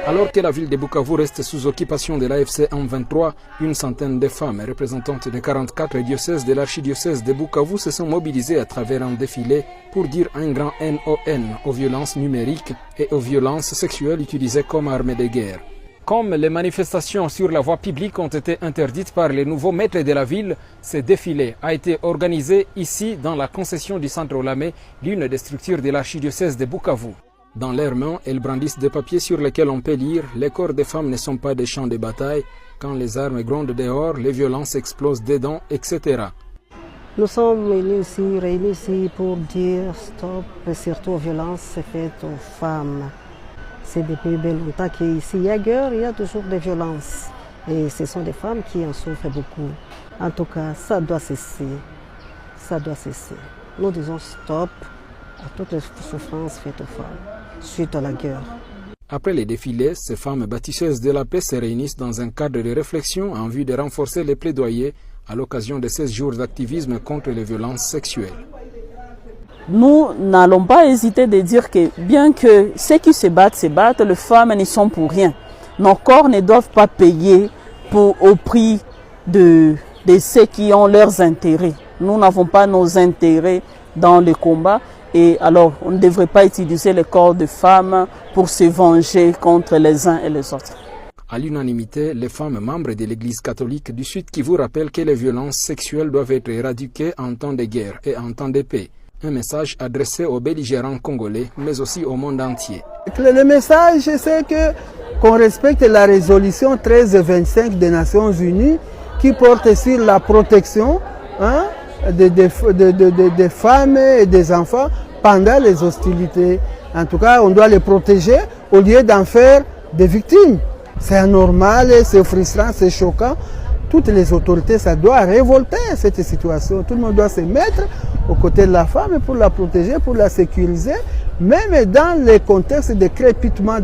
Alors que la ville de Bukavu reste sous occupation de l'AFC M23, une centaine de femmes représentantes de 44 diocèses de l'archidiocèse de Bukavu se sont mobilisées à travers un défilé pour dire un grand NON aux violences numériques et aux violences sexuelles utilisées comme armes de guerre. Comme les manifestations sur la voie publique ont été interdites par les nouveaux maîtres de la ville, ce défilé a été organisé ici dans la concession du Centre Olamé, l'une des structures de l'archidiocèse de Bukavu. Dans leurs mains, elles brandissent des papiers sur lesquels on peut lire « Les corps des femmes ne sont pas des champs de bataille. Quand les armes grondent dehors, les violences explosent dedans, etc. » Nous sommes réunis ici pour dire stop, et surtout aux violences faites aux femmes. C'est depuis bien longtemps qu'ici, il y a guerre, il y a toujours des violences. Et ce sont des femmes qui en souffrent beaucoup. En tout cas, ça doit cesser. Ça doit cesser. Nous disons stop à toutes les souffrances faites aux femmes suite à la guerre. Après les défilés, ces femmes bâtisseuses de la paix se réunissent dans un cadre de réflexion en vue de renforcer les plaidoyers à l'occasion de 16 jours d'activisme contre les violences sexuelles. Nous n'allons pas hésiter de dire que bien que ceux qui se battent, les femmes ne sont pour rien. Nos corps ne doivent pas payer au prix de ceux qui ont leurs intérêts. Nous n'avons pas nos intérêts dans le combat. Et alors, on ne devrait pas utiliser le corps de femmes pour se venger contre les uns et les autres. À l'unanimité, les femmes membres de l'Église catholique du Sud Kivu rappellent que les violences sexuelles doivent être éradiquées en temps de guerre et en temps de paix. Un message adressé aux belligérants congolais, mais aussi au monde entier. Le message, c'est qu'on respecte la résolution 1325 des Nations Unies qui porte sur la protection des femmes et des enfants pendant les hostilités. En tout cas, on doit les protéger au lieu d'en faire des victimes. C'est anormal, c'est frustrant, c'est choquant. Toutes les autorités, ça doit révolter cette situation. Tout le monde doit se mettre aux côtés de la femme pour la protéger, pour la sécuriser, même dans les contextes de crépitement.